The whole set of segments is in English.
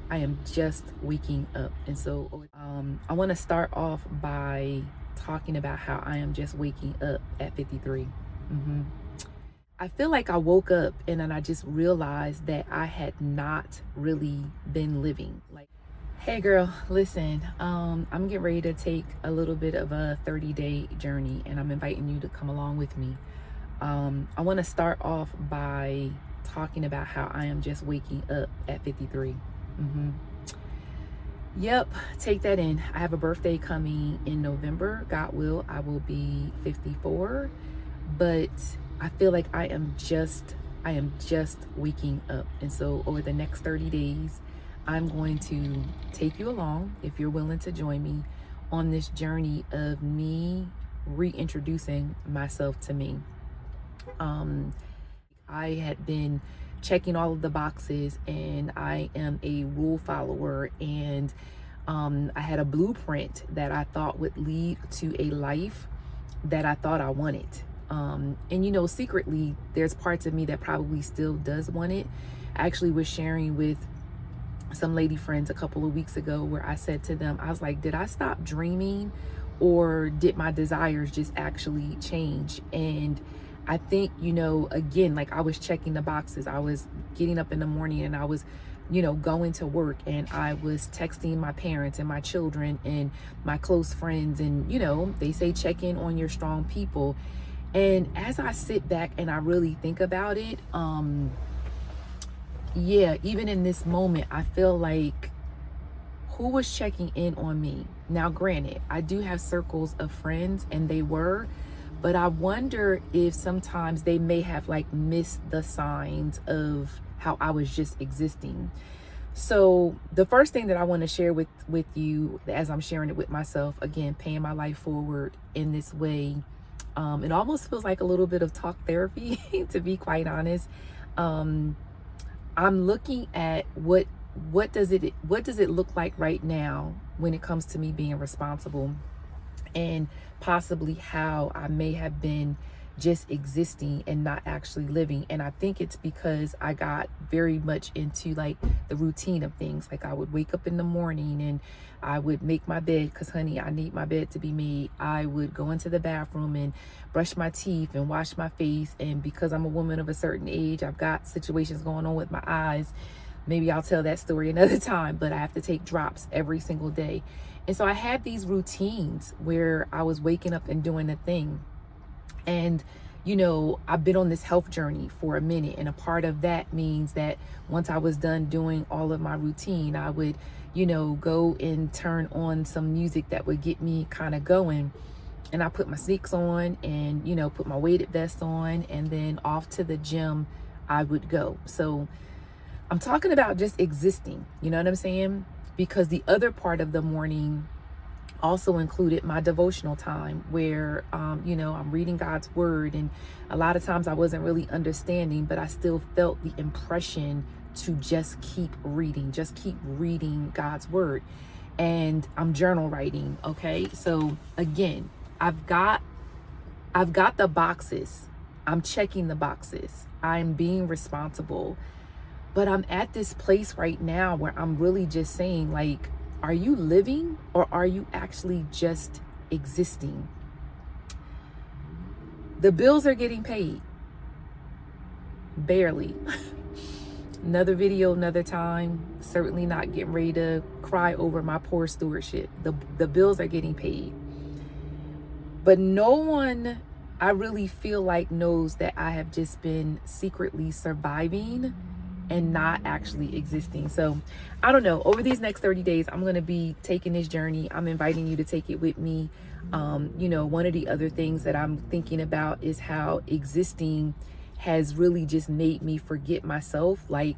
I am just waking up. And so I want to start off by talking about how I am just waking up at 53. I feel like I woke up and then I just realized that I had not really been living. Like, hey girl, listen, I'm getting ready to take a little bit of a 30-day journey and I'm inviting you to come along with me. I want to start off by talking about how I am just waking up at 53. Yep, take that in. I have a birthday coming in November. God will, I will be 54. But I feel like I am just waking up. And so over the next 30 days, I'm going to take you along, if you're willing to join me, on this journey of me reintroducing myself to me. I had been checking all of the boxes and I am a rule follower, and I had a blueprint that I thought would lead to a life that I thought I wanted. And you know, secretly, there's parts of me that probably still does want it. I actually was sharing with some lady friends a couple of weeks ago where I said to them, I was like, did I stop dreaming or did my desires just actually change? And I think, you know, again, like I was checking the boxes. I was getting up in the morning and I was, you know, going to work, and I was texting my parents and my children and my close friends. And, you know, they say check in on your strong people. And as I sit back and I really think about it, yeah, even in this moment, I feel like who was checking in on me? Now, granted, I do have circles of friends and they were, but I wonder if sometimes they may have like missed the signs of how I was just existing. So the first thing that I want to share with you, as I'm sharing it with myself, again, paying my life forward in this way, it almost feels like a little bit of talk therapy, to be quite honest. I'm looking at what does it look like right now when it comes to me being responsible, and possibly how I may have been just existing and not actually living. And I think it's because I got very much into like the routine of things. Like I would wake up in the morning and I would make my bed because, honey, I need my bed to be made. I would go into the bathroom and brush my teeth and wash my face. And because I'm a woman of a certain age, I've got situations going on with my eyes. Maybe I'll tell that story another time, but I have to take drops every single day. And so I had these routines where I was waking up and doing a thing. And, you know, I've been on this health journey for a minute. And a part of that means that once I was done doing all of my routine, I would, you know, go and turn on some music that would get me kind of going. And I put my sneaks on and, you know, put my weighted vest on, and then off to the gym I would go. So I'm talking about just existing, you know what I'm saying? Because the other part of the morning also included my devotional time where, you know, I'm reading God's word. And a lot of times I wasn't really understanding, but I still felt the impression to just keep reading God's word. And I'm journal writing. Okay. So again, I've got the boxes. I'm checking the boxes. I'm being responsible. But I'm at this place right now where I'm really just saying, like, are you living or are you actually just existing? The bills are getting paid. Barely. Another video, another time. Certainly not getting ready to cry over my poor stewardship. The bills are getting paid. But no one, I really feel like, knows that I have just been secretly surviving and not actually existing. So I don't know, over these next 30 days, I'm going to be taking this journey. I'm inviting you to take it with me. You know, one of the other things that I'm thinking about is how existing has really just made me forget myself. Like,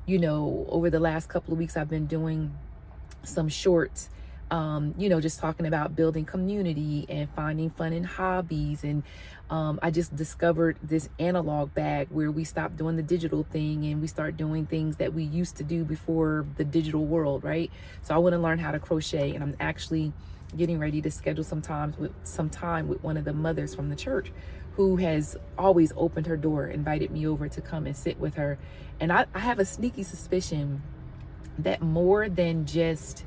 you know, over the last couple of weeks, I've been doing some shorts, you know, just talking about building community and finding fun in hobbies. And I just discovered this analog bag where we stopped doing the digital thing and we start doing things that we used to do before the digital world, right? So I want to learn how to crochet, and I'm actually getting ready to schedule some time with one of the mothers from the church who has always opened her door, invited me over to come and sit with her. And I have a sneaky suspicion that more than just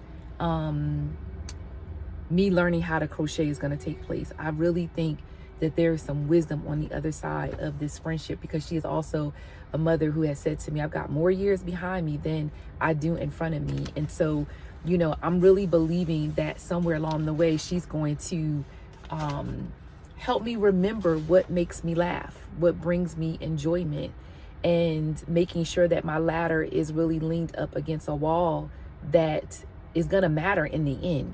me learning how to crochet is going to take place. I really think that there is some wisdom on the other side of this friendship, because she is also a mother who has said to me, I've got more years behind me than I do in front of me. And so, I'm really believing that somewhere along the way, she's going to help me remember what makes me laugh, what brings me enjoyment, and making sure that my ladder is really leaned up against a wall that is going to matter in the end.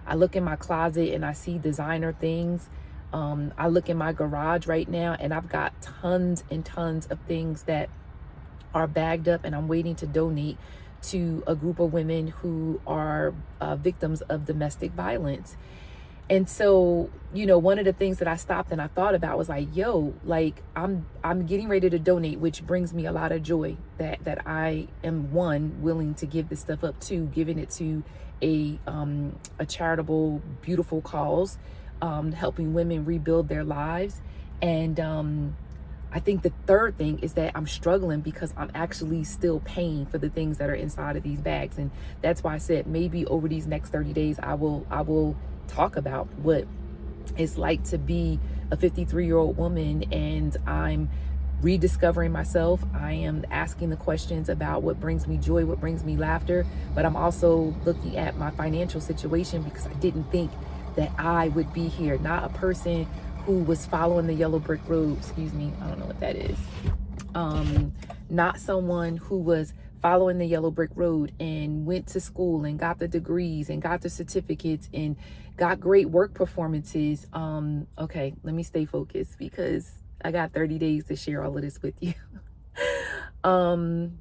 I look in my closet and I see designer things. I look in my garage right now and I've got tons and tons of things that are bagged up and I'm waiting to donate to a group of women who are victims of domestic violence. And so, one of the things that I stopped and I thought about was like, I'm getting ready to donate, which brings me a lot of joy that I am willing to give this stuff up to, giving it to a charitable, beautiful cause, helping women rebuild their lives. And I think the third thing is that I'm struggling because I'm actually still paying for the things that are inside of these bags. And that's why I said maybe over these next 30 days, I will talk about what it's like to be a 53-year-old woman, and I'm rediscovering myself. I am asking the questions about what brings me joy, what brings me laughter, but I'm also looking at my financial situation, because I didn't think that I would be here. Not a person who was following the yellow brick road, I don't know what that is. Not someone who was following the yellow brick road and went to school and got the degrees and got the certificates and got great work performances. Okay, let me stay focused because I got 30 days to share all of this with you. I'm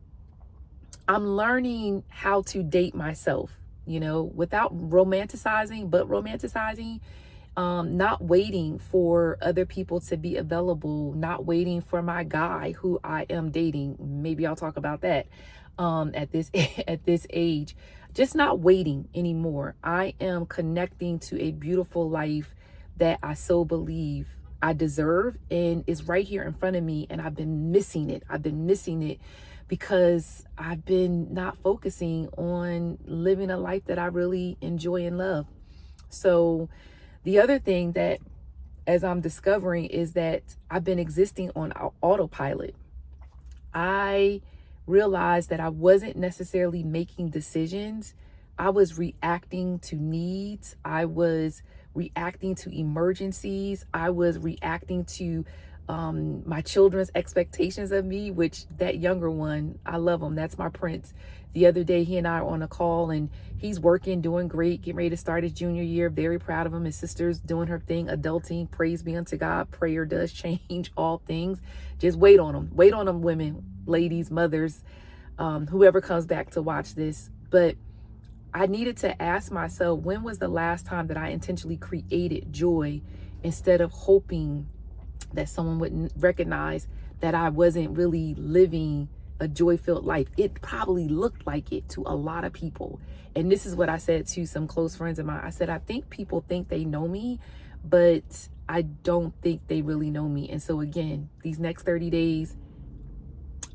learning how to date myself, without romanticizing, but romanticizing. Not waiting for other people to be available, not waiting for my guy who I am dating. Maybe I'll talk about that at this age. Just not waiting anymore. I am connecting to a beautiful life that I so believe I deserve and is right here in front of me, and I've been missing it. Because I've been not focusing on living a life that I really enjoy and love. So the other thing that, as I'm discovering, is that I've been existing on autopilot. I realized that I wasn't necessarily making decisions. I was reacting to needs. I was reacting to emergencies. I was reacting to my children's expectations of me, which that younger one, I love him. That's my prince. The other day, he and I are on a call, and he's working, doing great, getting ready to start his junior year. Very proud of him. His sister's doing her thing, adulting. Praise be unto God. Prayer does change all things. Just wait on him. Wait on him, women, ladies, mothers, whoever comes back to watch this. But I needed to ask myself, when was the last time that I intentionally created joy instead of hoping that someone would recognize that I wasn't really living a joy-filled life? It probably looked like it to a lot of people. And this is what I said to some close friends of mine. I said, I think people think they know me, but I don't think they really know me. And so again, these next 30 days,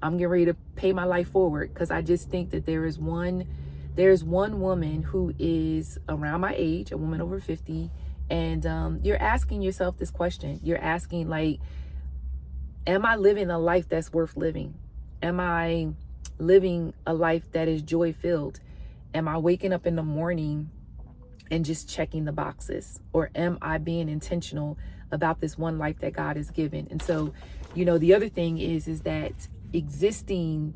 I'm getting ready to pay my life forward, because I just think that there's one woman who is around my age, a woman over 50, and you're asking yourself this question. You're asking, like, am I living a life that's worth living? Am I living a life that is joy-filled? Am I waking up in the morning and just checking the boxes? Or am I being intentional about this one life that God has given? And so, the other thing is that existing,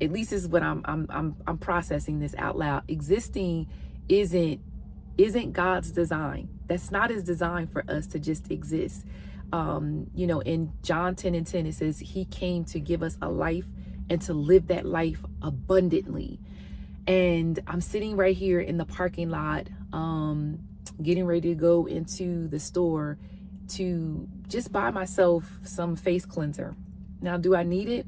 at least this is what I'm processing this out loud. Existing isn't God's design. That's not his design for us to just exist. In John 10:10, it says he came to give us a life and to live that life abundantly. And I'm sitting right here in the parking lot, getting ready to go into the store to just buy myself some face cleanser. Now, do I need it?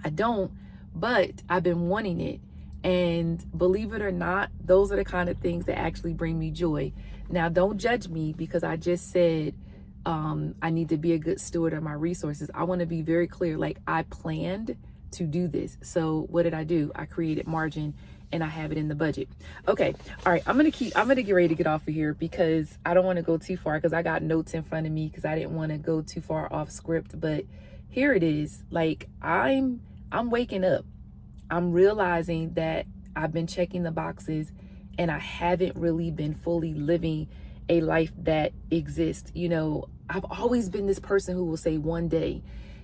I don't, but I've been wanting it. And believe it or not, those are the kind of things that actually bring me joy. Now, don't judge me because I just said I need to be a good steward of my resources. I want to be very clear. Like, I planned to do this. So what did I do? I created margin and I have it in the budget. Okay. All right. I'm going to get ready to get off of here because I don't want to go too far because I got notes in front of me because I didn't want to go too far off script, but here it is. Like I'm waking up. I'm realizing that I've been checking the boxes and I haven't really been fully living a life that exists. You know, I've always been this person who will say one day,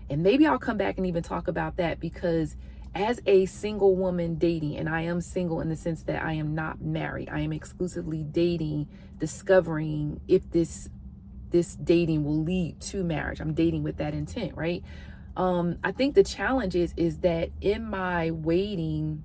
and maybe I'll come back and even talk about that, because as a single woman dating, and I am single in the sense that I am not married, I am exclusively dating, discovering if this dating will lead to marriage. I'm dating with that intent, right? I think the challenge is that in my waiting,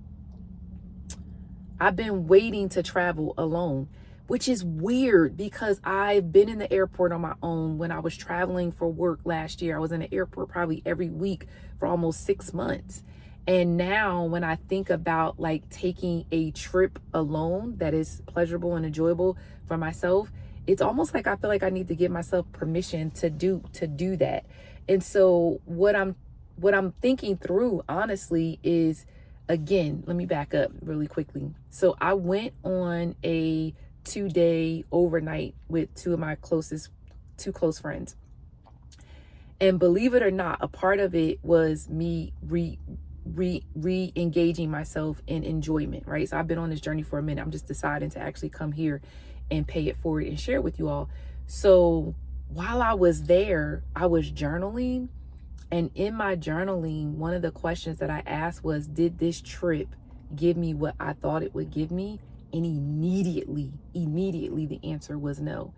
I've been waiting to travel alone, which is weird because I've been in the airport on my own. When I was traveling for work last year, I was in the airport probably every week for almost 6 months. And now when I think about like taking a trip alone that is pleasurable and enjoyable for myself, it's almost like I feel like I need to give myself permission to do that. And so what I'm thinking through honestly is, again, let me back up really quickly. So I went on a 2-day overnight with two close friends. And believe it or not, a part of it was me re-engaging myself in enjoyment, right? So I've been on this journey for a minute. I'm just deciding to actually come here and pay it forward and share it with you all. So while I was there, I was journaling. And in my journaling, one of the questions that I asked was, did this trip give me what I thought it would give me? And immediately the answer was no.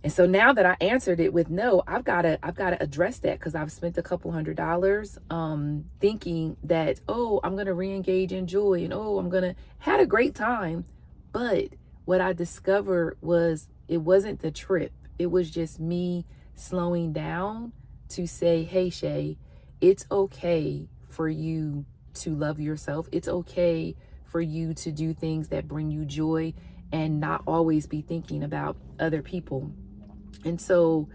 And so now that I answered it with no, I've got to address that, because I've spent a couple $100 thinking that, oh, I'm going to re-engage in joy, and oh, had a great time. But what I discovered was it wasn't the trip. It was just me slowing down to say, hey, Shay, it's okay for you to love yourself. It's okay for you to do things that bring you joy and not always be thinking about other people. And so,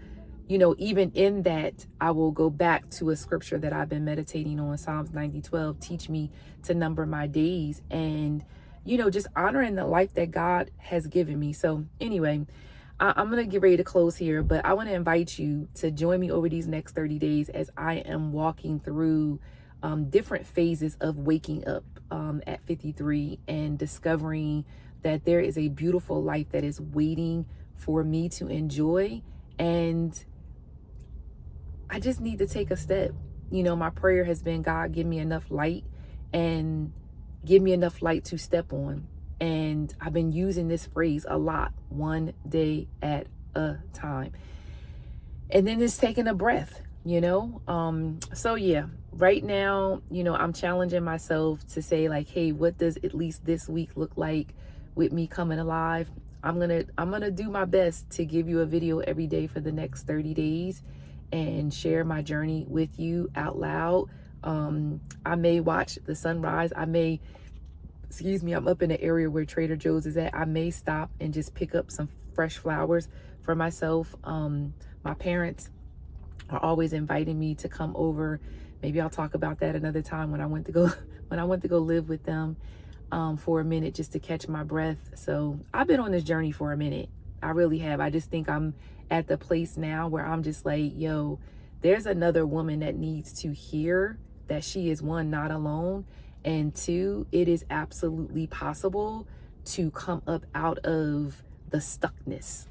you know, even in that, I will go back to a scripture that I've been meditating on, Psalms 90:12, teach me to number my days, and, you know, just honoring the life that God has given me. So anyway, I'm going to get ready to close here, but I want to invite you to join me over these next 30 days as I am walking through different phases of waking up at 53 and discovering that there is a beautiful life that is waiting for me to enjoy. And I just need to take a step. You know, my prayer has been, God, give me enough light, and give me enough light to step on. And I've been using this phrase a lot, one day at a time. And then it's taking a breath, you know? So yeah, right now, you know, I'm challenging myself to say like, hey, what does at least this week look like with me coming alive? I'm gonna do my best to give you a video every day for the next 30 days and share my journey with you out loud. I may watch the sunrise. I'm up in the area where Trader Joe's is at. I may stop and just pick up some fresh flowers for myself. My parents are always inviting me to come over. Maybe I'll talk about that another time when I went to go live with them for a minute, just to catch my breath. So I've been on this journey for a minute. I really have. I just think I'm at the place now where I'm just like, yo, there's another woman that needs to hear that she is, one, not alone, and two, it is absolutely possible to come up out of the stuckness.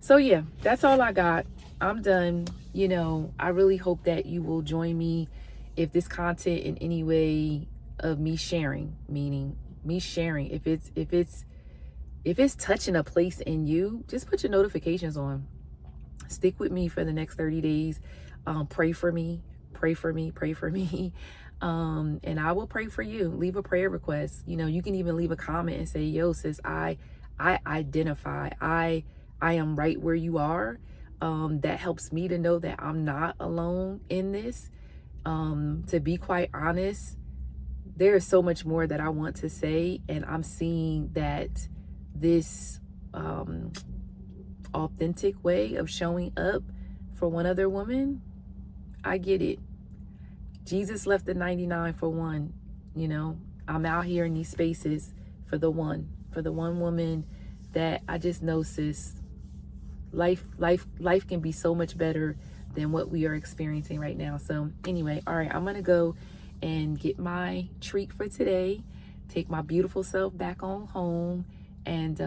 So yeah, that's all I got. I'm done. You know, I really hope that you will join me if this content in any way of me sharing, meaning me sharing, if it's touching a place in you, just put your notifications on. Stick with me for the next 30 days. Pray for me. And I will pray for you. Leave a prayer request. You know, you can even leave a comment and say, yo, sis, I identify. I am right where you are. That helps me to know that I'm not alone in this. To be quite honest, there is so much more that I want to say. And I'm seeing that this authentic way of showing up for one other woman, I get it. Jesus left the 99 for one. You know, I'm out here in these spaces for the one woman that I just know, sis, life can be so much better than what we are experiencing right now. So anyway, all right, I'm gonna go and get my treat for today, take my beautiful self back on home, and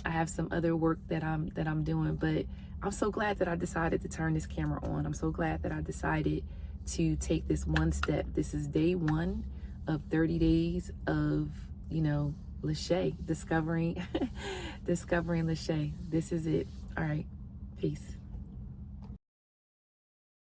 I have some other work that I'm doing. But I'm so glad that I decided to turn this camera on. I'm so glad that I decided to take this one step. This is day 1 of 30 days of, you know, Lashay, discovering discovering Lashay. This is it. All right, peace.